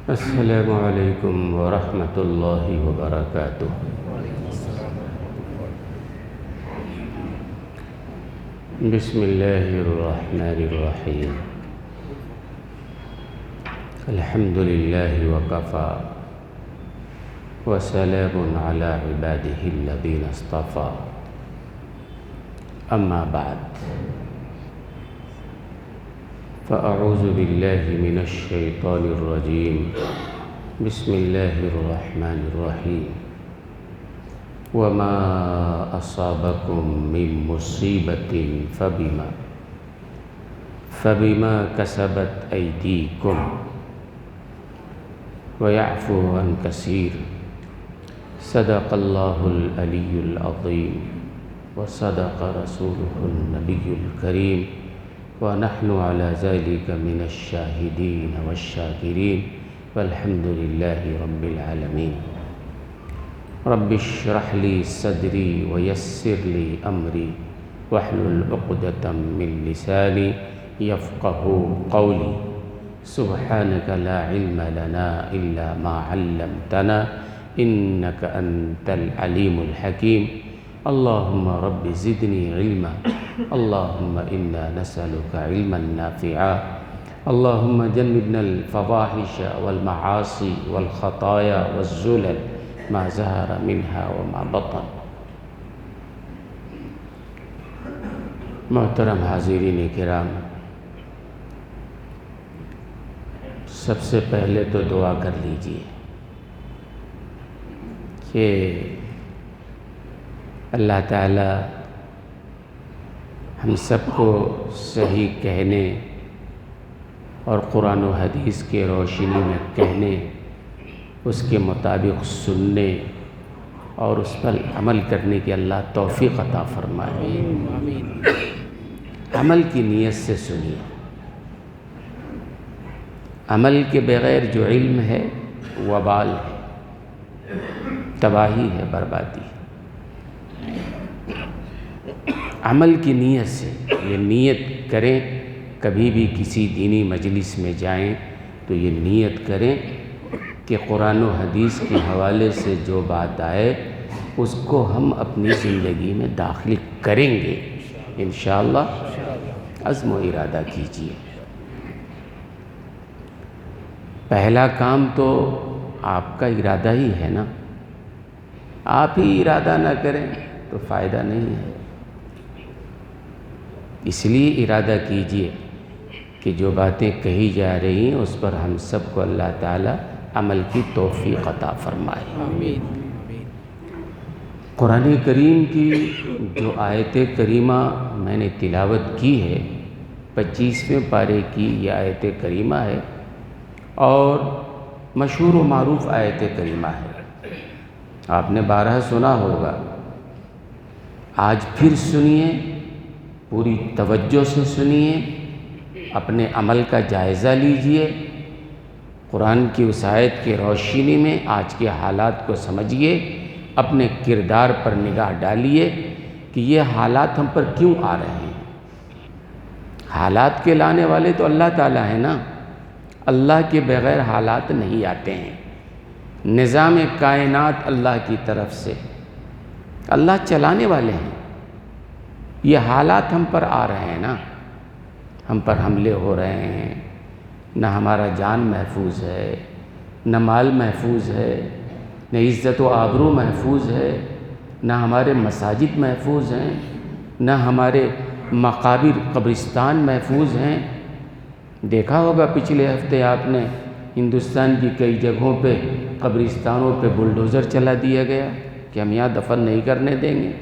السلام علیکم ورحمۃ اللہ وبرکاتہ۔ بسم اللہ الرحمن الرحیم۔ الحمد للہ وکفی وسلام علی عبادہ الذین اصطفی، اما بعد فاعوذ باللہ من الشیطان الرجیم، بسم اللہ الرحمن الرحیم۔ وما اصابکم من مصیبت فبما کسبت ایدیکم ویعفو عن کثیر، صدق اللہ العلی العظیم وصدق رسولہ النبی الکریم، ونحن على ذلك من الشاهدين والشاكرين والحمد لله رب العالمين۔ رب اشرح لي صدري ويسر لي أمري واحلل عقدة من لساني يفقهوا قولي، سبحانك لا علم لنا إلا ما علمتنا إنك أنت العليم الحكيم۔ اللهم رب زدني علما، اللهم إنا نسألك علما نافعا، اللهم جنبنا الفواحش والمعاصي والخطايا والزلل ما ظهر منها وما بطن۔ محترم حاضرین کرام، سب سے پہلے تو دعا کر لیجئے کہ اللہ تعالی ہم سب کو صحیح کہنے اور قرآن و حدیث کے روشنی میں کہنے، اس کے مطابق سننے اور اس پر عمل کرنے کی اللہ توفیق عطا فرمائے۔ عمل کی نیت سے سنیے۔ عمل کے بغیر جو علم ہے وبال ہے، تباہی ہے، بربادی ہے۔ عمل کی نیت سے، یہ نیت کریں، کبھی بھی کسی دینی مجلس میں جائیں تو یہ نیت کریں کہ قرآن و حدیث کے حوالے سے جو بات آئے اس کو ہم اپنی زندگی میں داخل کریں گے انشاءاللہ۔ عزم و ارادہ کیجیے۔ پہلا کام تو آپ کا ارادہ ہی ہے نا، آپ ہی ارادہ نہ کریں تو فائدہ نہیں ہے۔ اس لیے ارادہ کیجئے کہ جو باتیں کہی جا رہی ہیں اس پر ہم سب کو اللہ تعالی عمل کی توفیق عطا فرمائے۔ آمین۔ قرآن کریم کی جو آیت کریمہ میں نے تلاوت کی ہے، 25ویں پارے کی یہ آیت کریمہ ہے اور مشہور و معروف آیت کریمہ ہے، آپ نے بارہا سنا ہوگا۔ آج پھر سنیے، پوری توجہ سے سنیے، اپنے عمل کا جائزہ لیجئے، قرآن کی اس آیت کی روشنی میں آج کے حالات کو سمجھیے، اپنے کردار پر نگاہ ڈالیے کہ یہ حالات ہم پر کیوں آ رہے ہیں۔ حالات کے لانے والے تو اللہ تعالیٰ ہیں نا، اللہ کے بغیر حالات نہیں آتے ہیں۔ نظام کائنات اللہ کی طرف سے، اللہ چلانے والے ہیں۔ یہ حالات ہم پر آ رہے ہیں نا، ہم پر حملے ہو رہے ہیں، نہ ہمارا جان محفوظ ہے، نہ مال محفوظ ہے، نہ عزت و آبرو محفوظ ہے، نہ ہمارے مساجد محفوظ ہیں، نہ ہمارے مقابر قبرستان محفوظ ہیں۔ دیکھا ہوگا پچھلے ہفتے آپ نے ہندوستان کی کئی جگہوں پہ قبرستانوں پہ بلڈوزر چلا دیا گیا کہ ہم یہاں دفن نہیں کرنے دیں گے۔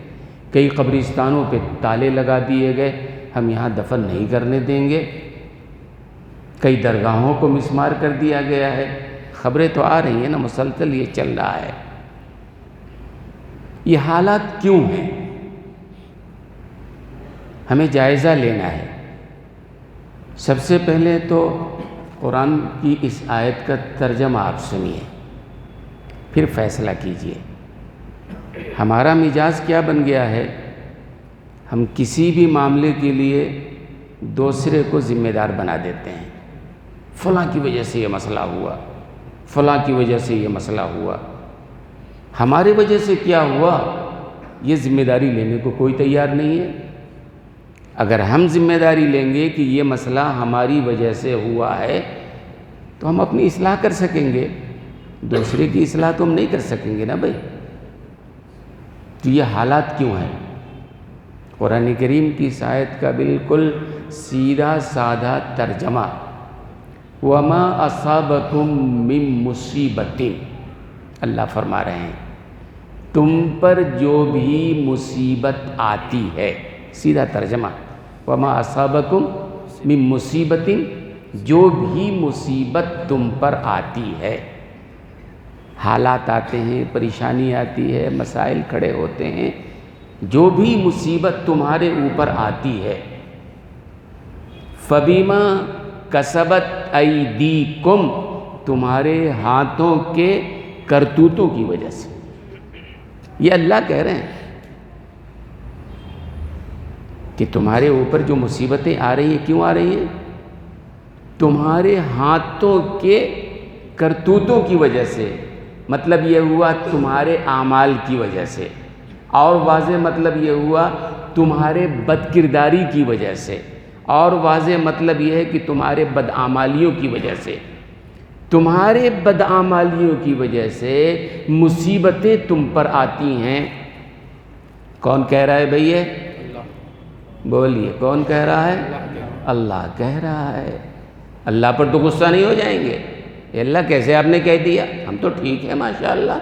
کئی قبرستانوں پہ تالے لگا دیے گئے، ہم یہاں دفن نہیں کرنے دیں گے۔ کئی درگاہوں کو مسمار کر دیا گیا ہے۔ خبریں تو آ رہی ہیں نا، مسلسل یہ چل رہا ہے۔ یہ حالات کیوں ہیں؟ ہمیں جائزہ لینا ہے۔ سب سے پہلے تو قرآن کی اس آیت کا ترجمہ آپ سنیے، پھر فیصلہ کیجئے۔ ہمارا مزاج کیا بن گیا ہے؟ ہم کسی بھی معاملے کے لیے دوسرے کو ذمہ دار بنا دیتے ہیں، فلاں کی وجہ سے یہ مسئلہ ہوا، فلاں کی وجہ سے یہ مسئلہ ہوا۔ ہماری وجہ سے کیا ہوا یہ ذمہ داری لینے کو کوئی تیار نہیں ہے۔ اگر ہم ذمہ داری لیں گے کہ یہ مسئلہ ہماری وجہ سے ہوا ہے تو ہم اپنی اصلاح کر سکیں گے، دوسرے کی اصلاح تو ہم نہیں کر سکیں گے نا بھائی۔ تو یہ حالات کیوں ہیں؟ قرآن کریم کی اس آیت کا بالکل سیدھا سادہ ترجمہ، وَمَا أَصَابَكُم مِّن مُّصِیبَةٍ، اللہ فرما رہے ہیں تم پر جو بھی مصیبت آتی ہے، سیدھا ترجمہ وَمَا أَصَابَكُم مِّن مُّصِیبَةٍ، جو بھی مصیبت تم پر آتی ہے، حالات آتے ہیں، پریشانی آتی ہے، مسائل کھڑے ہوتے ہیں، جو بھی مصیبت تمہارے اوپر آتی ہے، فَبِمَا کسبت ایدیکم، تمہارے ہاتھوں کے کرتوتوں کی وجہ سے۔ یہ اللہ کہہ رہے ہیں کہ تمہارے اوپر جو مصیبتیں آ رہی ہیں کیوں آ رہی ہیں؟ تمہارے ہاتھوں کے کرتوتوں کی وجہ سے، مطلب یہ ہوا تمہارے اعمال کی وجہ سے، اور واضح مطلب یہ ہوا تمہارے بد کرداری کی وجہ سے، اور واضح مطلب یہ ہے کہ تمہارے بدعمالیوں کی وجہ سے، تمہارے بدعمالیوں کی وجہ سے مصیبتیں تم پر آتی ہیں۔ کون کہہ رہا ہے بھئی یہ؟ بولیے کون کہہ رہا ہے؟ اللہ کہہ رہا ہے۔ اللہ پر تو غصہ نہیں ہو جائیں گے؟ اے اللہ کیسے آپ نے کہہ دیا؟ ہم تو ٹھیک ہیں ماشاءاللہ،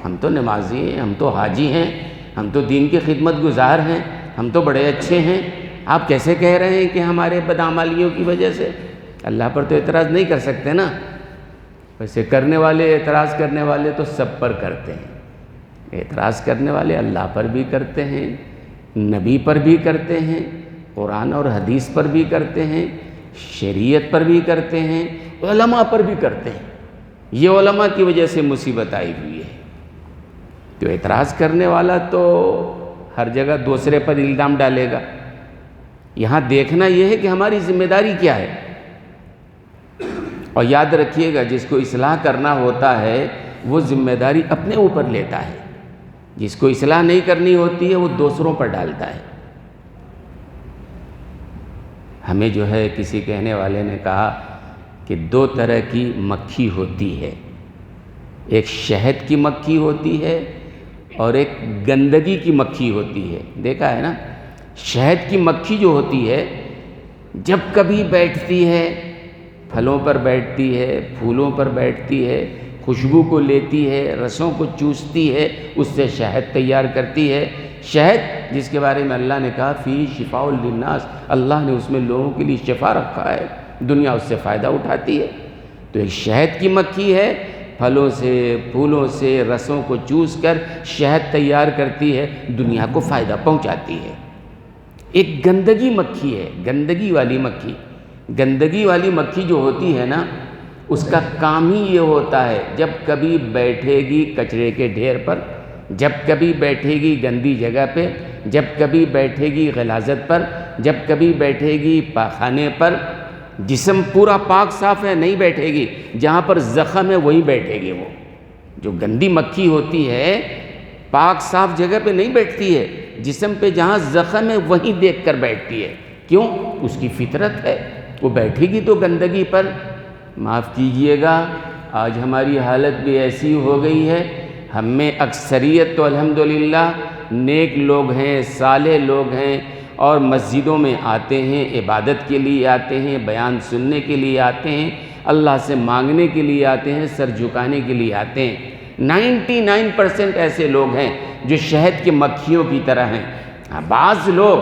ہم تو نمازی ہیں، ہم تو حاجی ہیں، ہم تو دین کی خدمت گزار ہیں، ہم تو بڑے اچھے ہیں، آپ کیسے کہہ رہے ہیں کہ ہمارے بدعمالیوں کی وجہ سے؟ اللہ پر تو اعتراض نہیں کر سکتے نا۔ ویسے کرنے والے، اعتراض کرنے والے تو سب پر کرتے ہیں، اعتراض کرنے والے اللہ پر بھی کرتے ہیں، نبی پر بھی کرتے ہیں، قرآن اور حدیث پر بھی کرتے ہیں، شریعت پر بھی کرتے ہیں، علماء پر بھی کرتے ہیں۔ یہ علماء کی وجہ سے مصیبت آئی ہوئی ہے۔ تو اعتراض کرنے والا تو ہر جگہ دوسرے پر الزام ڈالے گا۔ یہاں دیکھنا یہ ہے کہ ہماری ذمہ داری کیا ہے۔ اور یاد رکھیے گا جس کو اصلاح کرنا ہوتا ہے وہ ذمہ داری اپنے اوپر لیتا ہے، جس کو اصلاح نہیں کرنی ہوتی ہے وہ دوسروں پر ڈالتا ہے۔ ہمیں جو ہے کسی کہنے والے نے کہا کہ دو طرح کی مکھی ہوتی ہے، ایک شہد کی مکھی ہوتی ہے اور ایک گندگی کی مکھی ہوتی ہے۔ دیکھا ہے نا؟ شہد کی مکھی جو ہوتی ہے جب کبھی بیٹھتی ہے، پھلوں پر بیٹھتی ہے، پھولوں پر بیٹھتی ہے، خوشبو کو لیتی ہے، رسوں کو چوستی ہے، اس سے شہد تیار کرتی ہے۔ شہد جس کے بارے میں اللہ نے کہا فی شفاء للناس، اللہ نے اس میں لوگوں کے لیے شفا رکھا ہے، دنیا اس سے فائدہ اٹھاتی ہے۔ تو ایک شہد کی مکھی ہے، پھلوں سے، پھولوں سے، رسوں کو چوس کر شہد تیار کرتی ہے، دنیا کو فائدہ پہنچاتی ہے۔ ایک گندگی مکھی ہے، گندگی والی مکھی۔ گندگی والی مکھی جو ہوتی ہے نا، اس کا کام ہی یہ ہوتا ہے جب کبھی بیٹھے گی کچرے کے ڈھیر پر، جب کبھی بیٹھے گی گندی جگہ پہ، جب کبھی بیٹھے گی غلاظت پر، جب کبھی بیٹھے گی پاخانے پر، جسم پورا پاک صاف ہے نہیں بیٹھے گی، جہاں پر زخم ہے وہیں بیٹھے گی۔ وہ جو گندی مکھی ہوتی ہے پاک صاف جگہ پہ نہیں بیٹھتی ہے، جسم پہ جہاں زخم ہے وہیں دیکھ کر بیٹھتی ہے۔ کیوں؟ اس کی فطرت ہے، وہ بیٹھے گی تو گندگی پر۔ معاف کیجئے گا آج ہماری حالت بھی ایسی ہو گئی ہے، ہم میں اکثریت تو الحمدللہ نیک لوگ ہیں، صالح لوگ ہیں، اور مسجدوں میں آتے ہیں، عبادت کے لیے آتے ہیں، بیان سننے کے لیے آتے ہیں، اللہ سے مانگنے کے لیے آتے ہیں، سر جھکانے کے لیے آتے ہیں۔ 99% ایسے لوگ ہیں جو شہد کی مکھیوں کی طرح ہیں۔ بعض لوگ،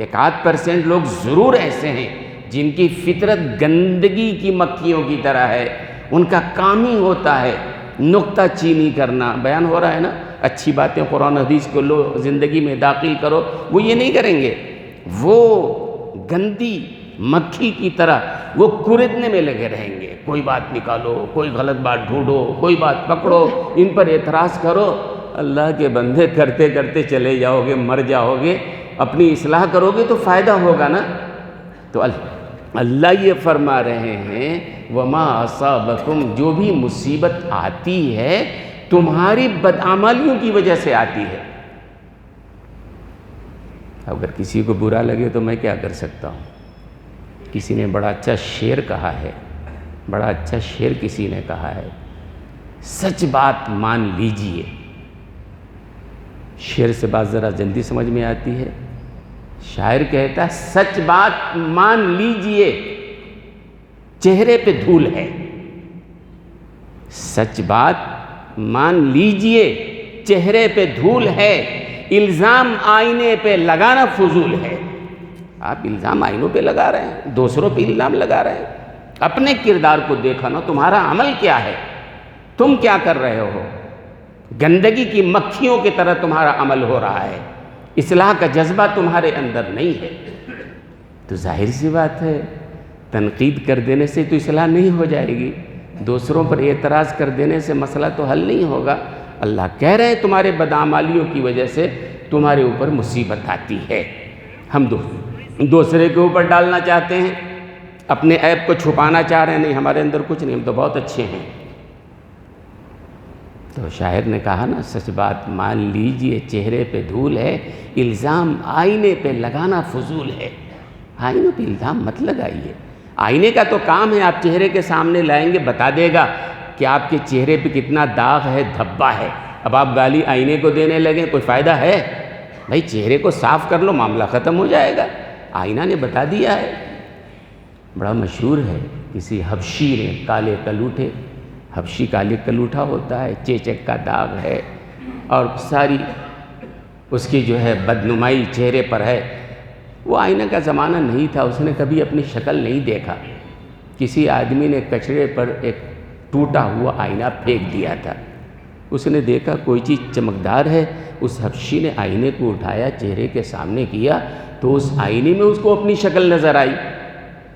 1-8% لوگ ضرور ایسے ہیں جن کی فطرت گندگی کی مکھیوں کی طرح ہے، ان کا کام ہی ہوتا ہے نکتہ چینی کرنا۔ بیان ہو رہا ہے نا، اچھی باتیں قرآن حدیث کو لو زندگی میں داخل کرو، وہ یہ نہیں کریں گے، وہ گندی مکھی کی طرح وہ کریدنے میں لگے رہیں گے۔ کوئی بات نکالو، کوئی غلط بات ڈھونڈو، کوئی بات پکڑو، ان پر اعتراض کرو۔ اللہ کے بندے کرتے کرتے چلے جاؤ گے، مر جاؤ گے۔ اپنی اصلاح کرو گے تو فائدہ ہوگا نا۔ تو اللہ یہ فرما رہے ہیں وما اصابکم، جو بھی مصیبت آتی ہے تمہاری بدعمالیوں کی وجہ سے آتی ہے۔ اگر کسی کو برا لگے تو میں کیا کر سکتا ہوں؟ کسی نے بڑا اچھا شعر کہا ہے، بڑا اچھا شعر کسی نے کہا ہے، سچ بات مان لیجئے۔ شعر سے بات ذرا جلدی سمجھ میں آتی ہے۔ شاعر کہتا ہے سچ بات مان لیجئے چہرے پہ دھول ہے، سچ بات مان لیجئے چہرے پہ دھول ہے، الزام آئینے پہ لگانا فضول ہے۔ آپ الزام آئینوں پہ لگا رہے ہیں، دوسروں پہ الزام لگا رہے ہیں۔ اپنے کردار کو دیکھا نا، تمہارا عمل کیا ہے، تم کیا کر رہے ہو؟ گندگی کی مکھیوں کی طرح تمہارا عمل ہو رہا ہے، اصلاح کا جذبہ تمہارے اندر نہیں ہے۔ تو ظاہر سی بات ہے تنقید کر دینے سے تو اصلاح نہیں ہو جائے گی، دوسروں پر اعتراض کر دینے سے مسئلہ تو حل نہیں ہوگا۔ اللہ کہہ رہے ہیں تمہارے بدعمالیوں کی وجہ سے تمہارے اوپر مصیبت آتی ہے۔ ہم دوسرے کے اوپر ڈالنا چاہتے ہیں، اپنے عیب کو چھپانا چاہ رہے ہیں، نہیں ہمارے اندر کچھ نہیں، ہم تو بہت اچھے ہیں۔ تو شاعر نے کہا نا سچ بات مان لیجئے چہرے پہ دھول ہے، الزام آئینے پہ لگانا فضول ہے۔ آئینے پہ الزام مت لگائیے، آئینے کا تو کام ہے آپ چہرے کے سامنے لائیں گے، بتا دے گا کہ آپ کے چہرے پہ کتنا داغ ہے، دھبا ہے۔ اب آپ گالی آئینے کو دینے لگیں، کوئی فائدہ ہے؟ بھائی چہرے کو صاف کر لو، معاملہ ختم ہو جائے گا، آئینہ نے بتا دیا ہے۔ بڑا مشہور ہے، کسی حبشی نے کالے کلوٹے، حبشی کالے کلوٹا ہوتا ہے، چیچک کا داغ ہے اور ساری اس کی جو ہے بدنمائی چہرے پر ہے۔ وہ آئینہ کا زمانہ نہیں تھا، اس نے کبھی اپنی شکل نہیں دیکھا۔ کسی آدمی نے کچرے پر ایک ٹوٹا ہوا آئینہ پھینک دیا تھا، اس نے دیکھا کوئی چیز چمکدار ہے، اس حبشی نے آئینے کو اٹھایا، چہرے کے سامنے کیا تو اس آئینے میں اس کو اپنی شکل نظر آئی۔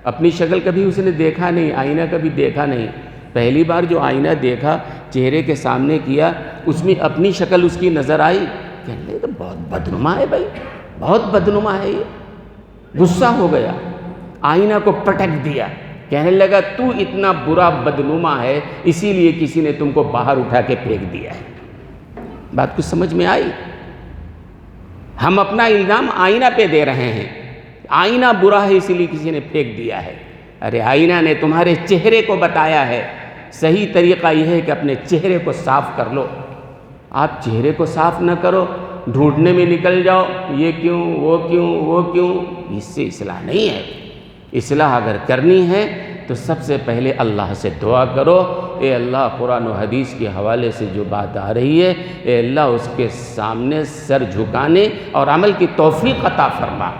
اپنی شکل کبھی اس نے دیکھا نہیں، آئینہ کبھی دیکھا نہیں، پہلی بار جو آئینہ دیکھا چہرے کے سامنے کیا، اس میں اپنی شکل اس کی نظر آئی، کہنے لگا بہت بدنما ہے بھائی، بہت بدنما ہے یہ۔ غصہ ہو گیا، آئینہ کو پٹک دیا، کہنے لگا تو اتنا برا بدنما ہے اسی لیے کسی نے تم کو باہر اٹھا کے پھینک دیا ہے۔ بات کچھ سمجھ میں آئی؟ ہم اپنا الزام آئینہ پہ دے رہے ہیں، آئینہ برا ہے اسی لیے کسی نے پھینک دیا ہے۔ ارے آئینہ نے تمہارے چہرے کو بتایا ہے، صحیح طریقہ یہ ہے کہ اپنے چہرے کو صاف کر لو۔ آپ چہرے کو صاف نہ کرو، ڈھونڈنے میں نکل جاؤ، یہ کیوں وہ کیوں وہ کیوں، اس سے اصلاح نہیں ہے۔ اصلاح اگر کرنی ہے تو سب سے پہلے اللہ سے دعا کرو، اے اللہ قرآن و حدیث کے حوالے سے جو بات آ رہی ہے، اے اللہ اس کے سامنے سر جھکانے اور عمل کی توفیق عطا فرما۔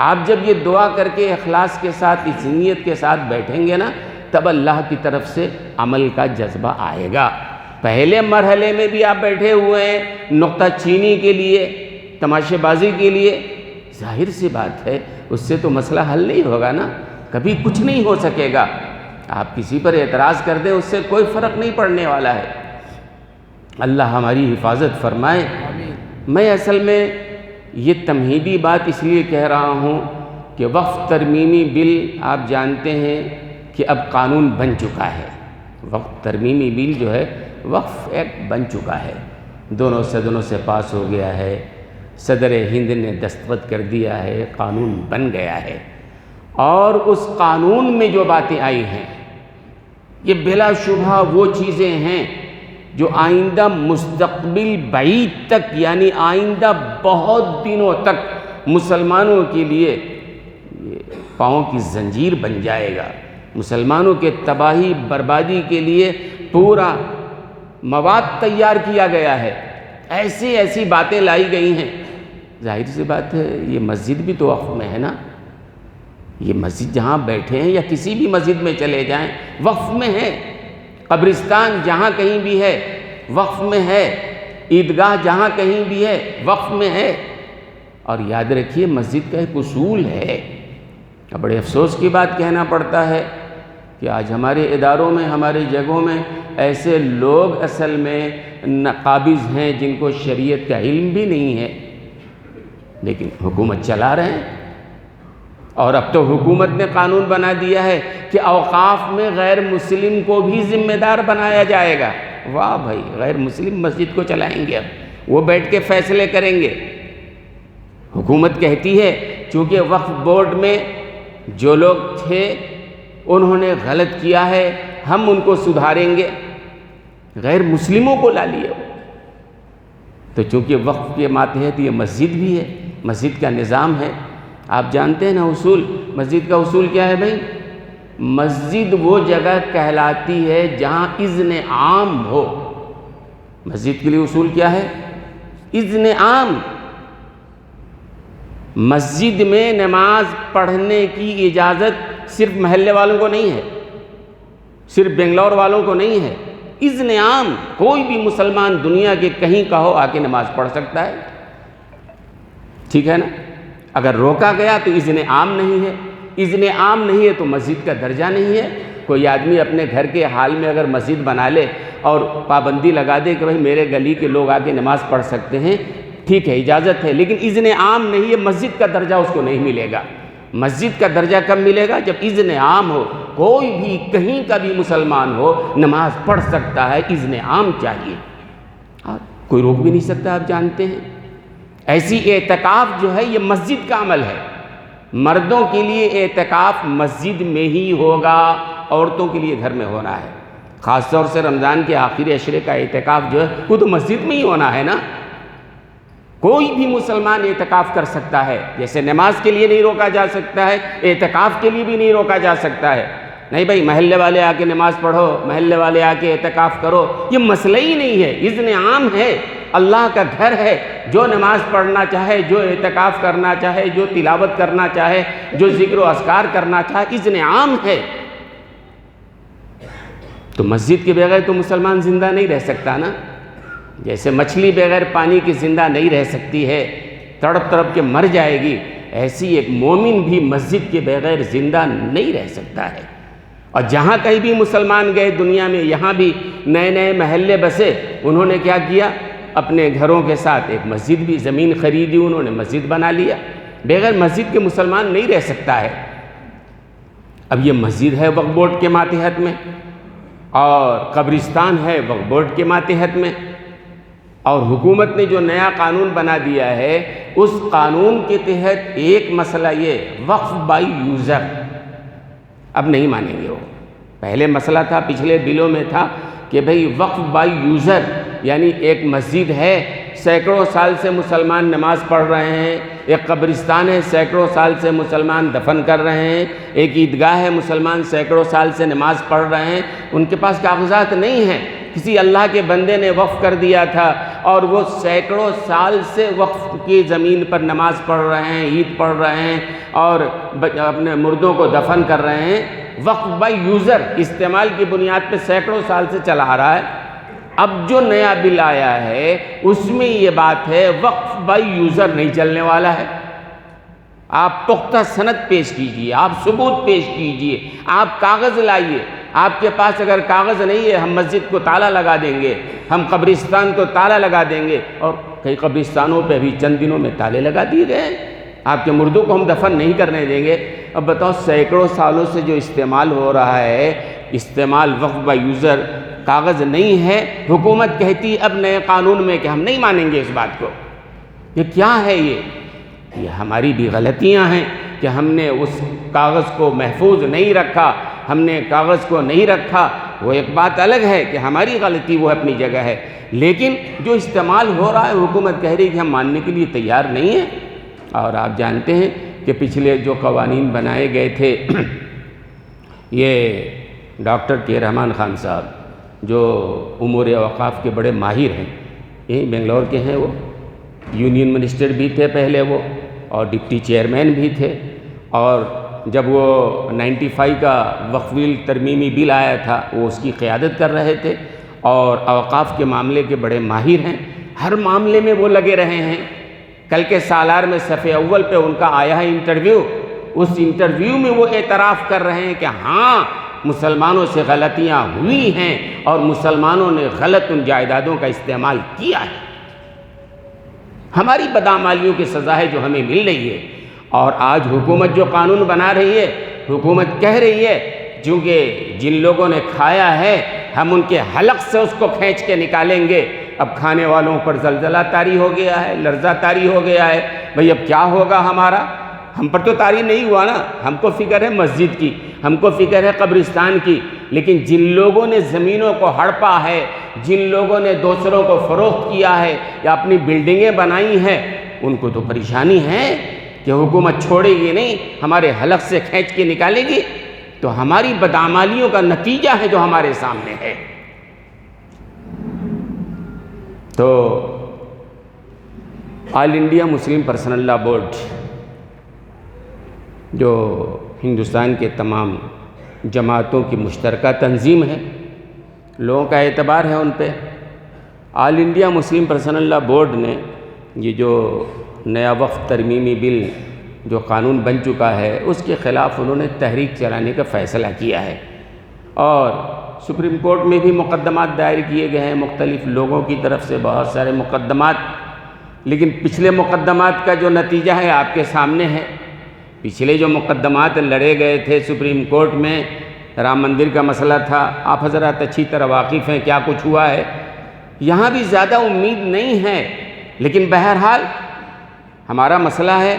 آپ جب یہ دعا کر کے اخلاص کے ساتھ، اس نیت کے ساتھ بیٹھیں گے نا، تب اللہ کی طرف سے عمل کا جذبہ آئے گا۔ پہلے مرحلے میں بھی آپ بیٹھے ہوئے ہیں نقطہ چینی کے لیے، تماشے بازی کے لیے، ظاہر سی بات ہے اس سے تو مسئلہ حل نہیں ہوگا نا، کبھی کچھ نہیں ہو سکے گا۔ آپ کسی پر اعتراض کر دیں اس سے کوئی فرق نہیں پڑنے والا ہے۔ اللہ ہماری حفاظت فرمائے۔ میں اصل میں یہ تمہیدی بات اس لیے کہہ رہا ہوں کہ وقف ترمیمی بل آپ جانتے ہیں کہ اب قانون بن چکا ہے۔ وقف ترمیمی بل جو ہے وقف ایکٹ بن چکا ہے، دونوں صدنوں سے پاس ہو گیا ہے، صدر ہند نے دستخط کر دیا ہے، قانون بن گیا ہے۔ اور اس قانون میں جو باتیں آئی ہیں یہ بلا شبہ وہ چیزیں ہیں جو آئندہ مستقبل بعید تک، یعنی آئندہ بہت دنوں تک مسلمانوں کے لیے پاؤں کی زنجیر بن جائے گا۔ مسلمانوں کے تباہی بربادی کے لیے پورا مواد تیار کیا گیا ہے، ایسی ایسی باتیں لائی گئی ہیں۔ ظاہر سی بات ہے یہ مسجد بھی تو وقف میں ہے نا، یہ مسجد جہاں بیٹھے ہیں یا کسی بھی مسجد میں چلے جائیں وقف میں ہے، قبرستان جہاں کہیں بھی ہے وقف میں ہے، عیدگاہ جہاں کہیں بھی ہے وقف میں ہے۔ اور یاد رکھیے مسجد کا ایک اصول ہے، بڑے افسوس کی بات کہنا پڑتا ہے کہ آج ہمارے اداروں میں، ہمارے جگہوں میں ایسے لوگ اصل میں قابض ہیں جن کو شریعت کا علم بھی نہیں ہے، لیکن حکومت چلا رہے ہیں۔ اور اب تو حکومت نے قانون بنا دیا ہے کہ اوقاف میں غیر مسلم کو بھی ذمہ دار بنایا جائے گا۔ واہ بھائی، غیر مسلم مسجد کو چلائیں گے، اب وہ بیٹھ کے فیصلے کریں گے۔ حکومت کہتی ہے چونکہ وقف بورڈ میں جو لوگ تھے انہوں نے غلط کیا ہے، ہم ان کو سدھاریں گے، غیر مسلموں کو لا لیے۔ تو چونکہ وقف کے ماتحت یہ مسجد بھی ہے، مسجد کا نظام ہے۔ آپ جانتے ہیں نا اصول، مسجد کا اصول کیا ہے بھائی؟ مسجد وہ جگہ کہلاتی ہے جہاں اذن عام ہو۔ مسجد کے لیے اصول کیا ہے؟ اذن عام۔ مسجد میں نماز پڑھنے کی اجازت صرف محلے والوں کو نہیں ہے، صرف بنگلور والوں کو نہیں ہے، اذن عام۔ کوئی بھی مسلمان دنیا کے کہیں کا ہو آ کے نماز پڑھ سکتا ہے، ٹھیک ہے نا؟ اگر روکا گیا تو اذن عام نہیں ہے، اذن عام نہیں ہے تو مسجد کا درجہ نہیں ہے۔ کوئی آدمی اپنے گھر کے حال میں اگر مسجد بنا لے اور پابندی لگا دے کہ بھائی میرے گلی کے لوگ آ کے نماز پڑھ سکتے ہیں، ٹھیک ہے، اجازت ہے، لیکن اذن عام نہیں ہے، مسجد کا درجہ اس کو نہیں ملے گا۔ مسجد کا درجہ کب ملے گا؟ جب اذن عام ہو، کوئی بھی کہیں کا بھی مسلمان ہو نماز پڑھ سکتا ہے، اذن عام چاہیے، کوئی روک بھی نہیں سکتا۔ آپ جانتے ہیں ایسی اعتکاف جو ہے یہ مسجد کا عمل ہے۔ مردوں کے لیے اعتکاف مسجد میں ہی ہوگا، عورتوں کے لیے گھر میں ہونا ہے۔ خاص طور سے رمضان کے آخری عشرے کا اعتکاف جو ہے وہ تو مسجد میں ہی ہونا ہے نا۔ کوئی بھی مسلمان اعتکاف کر سکتا ہے، جیسے نماز کے لیے نہیں روکا جا سکتا ہے، اعتکاف کے لیے بھی نہیں روکا جا سکتا ہے۔ نہیں بھائی محلے والے آ کے نماز پڑھو، محلے والے آ کے اعتکاف کرو، یہ مسئلہ ہی نہیں ہے، اذن عام ہے۔ اللہ کا گھر ہے، جو نماز پڑھنا چاہے، جو اعتکاف کرنا چاہے، جو تلاوت کرنا چاہے، جو ذکر و اذکار کرنا چاہے، اذن عام ہے۔ تو مسجد کے بغیر تو مسلمان زندہ نہیں رہ سکتا نا، جیسے مچھلی بغیر پانی کے زندہ نہیں رہ سکتی ہے، تڑپ تڑپ کے مر جائے گی، ایسی ایک مومن بھی مسجد کے بغیر زندہ نہیں رہ سکتا ہے۔ اور جہاں کہیں بھی مسلمان گئے دنیا میں، یہاں بھی نئے نئے محلے بسے، انہوں نے کیا کیا؟ اپنے گھروں کے ساتھ ایک مسجد بھی، زمین خریدی، انہوں نے مسجد بنا لیا۔ بغیر مسجد کے مسلمان نہیں رہ سکتا ہے۔ اب یہ مسجد ہے وقف بورڈ کے ماتحت میں، اور قبرستان ہے وقف بورڈ کے ماتحت میں، اور حکومت نے جو نیا قانون بنا دیا ہے اس قانون کے تحت ایک مسئلہ یہ وقف بائی یوزر اب نہیں مانیں گے وہ۔ پہلے مسئلہ تھا، پچھلے بلوں میں تھا کہ بھئی وقف بائی یوزر، یعنی ایک مسجد ہے سینکڑوں سال سے مسلمان نماز پڑھ رہے ہیں، ایک قبرستان ہے سینکڑوں سال سے مسلمان دفن کر رہے ہیں، ایک عیدگاہ ہے مسلمان سینکڑوں سال سے نماز پڑھ رہے ہیں، ان کے پاس کاغذات نہیں ہیں، کسی اللہ کے بندے نے وقف کر دیا تھا اور وہ سینکڑوں سال سے وقف کی زمین پر نماز پڑھ رہے ہیں، عید پڑھ رہے ہیں اور اپنے مردوں کو دفن کر رہے ہیں۔ وقف بائی یوزر استعمال کی بنیاد پہ سینکڑوں سال سے چلا آ رہا ہے۔ اب جو نیا بل آیا ہے اس میں یہ بات ہے وقف بائی یوزر نہیں چلنے والا ہے۔ آپ پختہ سند پیش کیجئے، آپ ثبوت پیش کیجئے، آپ کاغذ لائیے۔ آپ کے پاس اگر کاغذ نہیں ہے، ہم مسجد کو تالا لگا دیں گے، ہم قبرستان کو تالا لگا دیں گے، اور کئی قبرستانوں پہ بھی چند دنوں میں تالے لگا دیے گئے ہیں، آپ کے مردوں کو ہم دفن نہیں کرنے دیں گے۔ اب بتاؤ سینکڑوں سالوں سے جو استعمال ہو رہا ہے، استعمال وقف بائی یوزر، کاغذ نہیں ہے، حکومت کہتی اب نئے قانون میں کہ ہم نہیں مانیں گے اس بات کو۔ یہ کیا ہے؟ یہ ہماری بھی غلطیاں ہیں کہ ہم نے اس کاغذ کو محفوظ نہیں رکھا، ہم نے کاغذ کو نہیں رکھا، وہ ایک بات الگ ہے کہ ہماری غلطی وہ اپنی جگہ ہے، لیکن جو استعمال ہو رہا ہے حکومت کہہ رہی ہے کہ ہم ماننے کے لیے تیار نہیں ہیں۔ اور آپ جانتے ہیں کہ پچھلے جو قوانین بنائے گئے تھے، یہ ڈاکٹر کے رحمان خان صاحب جو امور اوقاف کے بڑے ماہر ہیں، یہیں بنگلور کے ہیں، وہ یونین منسٹر بھی تھے پہلے وہ، اور ڈپٹی چیئرمین بھی تھے، اور جب وہ 95 کا وقف ترمیمی بل آیا تھا وہ اس کی قیادت کر رہے تھے، اور اوقاف کے معاملے کے بڑے ماہر ہیں، ہر معاملے میں وہ لگے رہے ہیں۔ کل کے سالار میں صفحے اول پہ ان کا آیا ہے انٹرویو، اس انٹرویو میں وہ اعتراف کر رہے ہیں کہ ہاں مسلمانوں سے غلطیاں ہوئی ہیں اور مسلمانوں نے غلط ان جائیدادوں کا استعمال کیا ہے، ہماری بدعمالیوں کی سزا ہے جو ہمیں مل رہی ہے، اور آج حکومت جو قانون بنا رہی ہے، حکومت کہہ رہی ہے چونکہ جن لوگوں نے کھایا ہے ہم ان کے حلق سے اس کو کھینچ کے نکالیں گے۔ اب کھانے والوں پر زلزلہ طاری ہو گیا ہے، لرزہ طاری ہو گیا ہے، بھئی اب کیا ہوگا ہمارا؟ ہم پر تو طاری نہیں ہوا نا، ہم کو فکر ہے مسجد کی، ہم کو فکر ہے قبرستان کی، لیکن جن لوگوں نے زمینوں کو ہڑپا ہے، جن لوگوں نے دوسروں کو فروخت کیا ہے یا اپنی بلڈنگیں بنائی ہیں، ان کو تو پریشانی ہے کہ حکومت چھوڑے گی نہیں، ہمارے حلق سے کھینچ کے نکالے گی۔ تو ہماری بدعمالیوں کا نتیجہ ہے جو ہمارے سامنے ہے۔ تو All India Muslim Personal Law Board جو ہندوستان کے تمام جماعتوں کی مشترکہ تنظیم ہے، لوگوں کا اعتبار ہے ان پہ، All India Muslim Personal Law Board نے یہ جو نیا وقف ترمیمی بل جو قانون بن چکا ہے اس کے خلاف انہوں نے تحریک چلانے کا فیصلہ کیا ہے، اور سپریم کورٹ میں بھی مقدمات دائر کیے گئے ہیں مختلف لوگوں کی طرف سے، بہت سارے مقدمات۔ لیکن پچھلے مقدمات کا جو نتیجہ ہے آپ کے سامنے ہے۔ پچھلے جو مقدمات لڑے گئے تھے سپریم کورٹ میں، رام مندر کا مسئلہ تھا، آپ حضرات اچھی طرح واقف ہیں کیا کچھ ہوا ہے۔ یہاں بھی زیادہ امید نہیں ہے، لیکن بہرحال ہمارا مسئلہ ہے،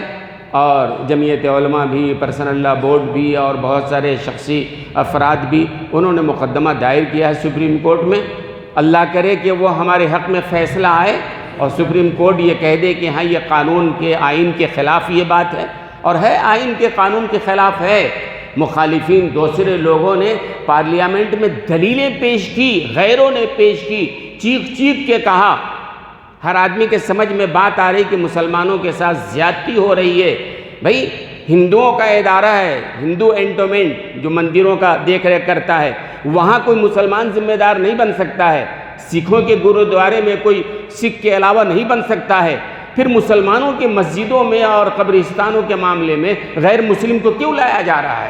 اور جمعیت علماء بھی، پرسنل لاء بورڈ بھی، اور بہت سارے شخصی افراد بھی، انہوں نے مقدمہ دائر کیا ہے سپریم کورٹ میں۔ اللہ کرے کہ وہ ہمارے حق میں فیصلہ آئے اور سپریم کورٹ یہ کہہ دے کہ ہاں یہ قانون کے آئین کے خلاف یہ بات ہے، اور ہے آئین کے قانون کے خلاف ہے۔ مخالفین دوسرے لوگوں نے پارلیمنٹ میں دلیلیں پیش کی، غیروں نے پیش کی، چیخ چیخ کے کہا، ہر آدمی کے سمجھ میں بات آ رہی کہ مسلمانوں کے ساتھ زیادتی ہو رہی ہے۔ بھئی ہندوؤں کا ادارہ ہے، ہندو انڈومنٹ جو مندروں کا دیکھ ریکھ کرتا ہے، وہاں کوئی مسلمان ذمہ دار نہیں بن سکتا ہے۔ سکھوں کے گرودوارے میں کوئی سکھ کے علاوہ نہیں بن سکتا ہے، پھر مسلمانوں کے مسجدوں میں اور قبرستانوں کے معاملے میں غیر مسلم کو کیوں لایا جا رہا ہے؟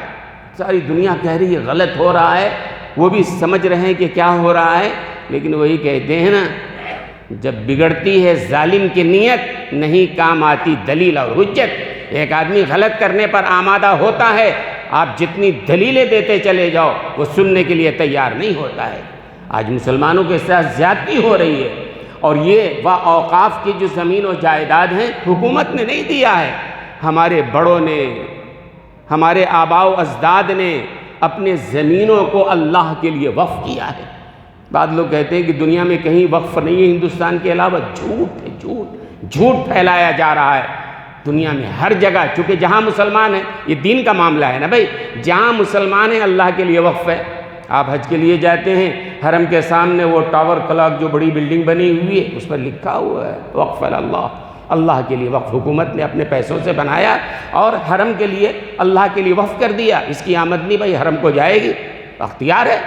ساری دنیا کہہ رہی ہے غلط ہو رہا ہے، وہ بھی سمجھ رہے ہیں کہ کیا ہو رہا ہے، لیکن وہی کہتے ہیں نا، جب بگڑتی ہے ظالم کی نیت نہیں کام آتی دلیل اور حجت۔ ایک آدمی غلط کرنے پر آمادہ ہوتا ہے، آپ جتنی دلیلیں دیتے چلے جاؤ وہ سننے کے لیے تیار نہیں ہوتا ہے۔ آج مسلمانوں کے ساتھ زیادتی ہو رہی ہے، اور یہ اوقاف کی جو زمین و جائیداد ہیں حکومت نے نہیں دیا ہے، ہمارے بڑوں نے، ہمارے آباء و اجداد نے اپنے زمینوں کو اللہ کے لیے وقف کیا ہے۔ بعض لوگ کہتے ہیں کہ دنیا میں کہیں وقف نہیں ہے ہندوستان کے علاوہ، جھوٹ ہے، جھوٹ پھیلایا جا رہا ہے دنیا میں ہر جگہ، چونکہ جہاں مسلمان ہیں، یہ دین کا معاملہ ہے نا بھائی، جہاں مسلمان ہیں اللہ کے لیے وقف ہے۔ آپ حج کے لیے جاتے ہیں، حرم کے سامنے وہ ٹاور کلاک جو بڑی بلڈنگ بنی ہوئی ہے اس پر لکھا ہوا ہے وقف اللہ، اللہ کے لیے وقف، حکومت نے اپنے پیسوں سے بنایا اور حرم کے لیے اللہ کے لیے وقف کر دیا، اس کی آمدنی بھائی حرم کو جائے گی، اختیار ہے۔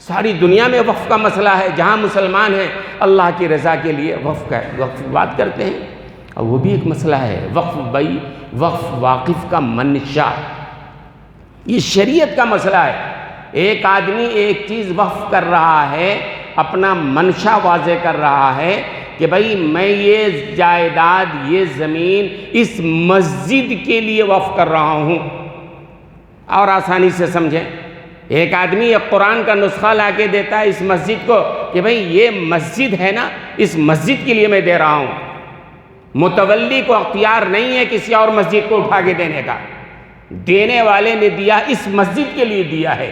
ساری دنیا میں وقف کا مسئلہ ہے، جہاں مسلمان ہیں اللہ کی رضا کے لیے وقف بات کرتے ہیں، اور وہ بھی ایک مسئلہ ہے۔ وقف بھائی، وقف واقف کا منشا، یہ شریعت کا مسئلہ ہے۔ ایک آدمی ایک چیز وقف کر رہا ہے، اپنا منشا واضح کر رہا ہے کہ بھائی میں یہ جائیداد، یہ زمین اس مسجد کے لیے وقف کر رہا ہوں، اور آسانی سے سمجھیں۔ ایک آدمی ایک قرآن کا نسخہ لا کے دیتا ہے اس مسجد کو کہ بھئی یہ مسجد ہے نا، اس مسجد کے لیے میں دے رہا ہوں۔ متولی کو اختیار نہیں ہے کسی اور مسجد کو اٹھا کے دینے کا، دینے والے نے دیا اس مسجد کے لیے دیا ہے،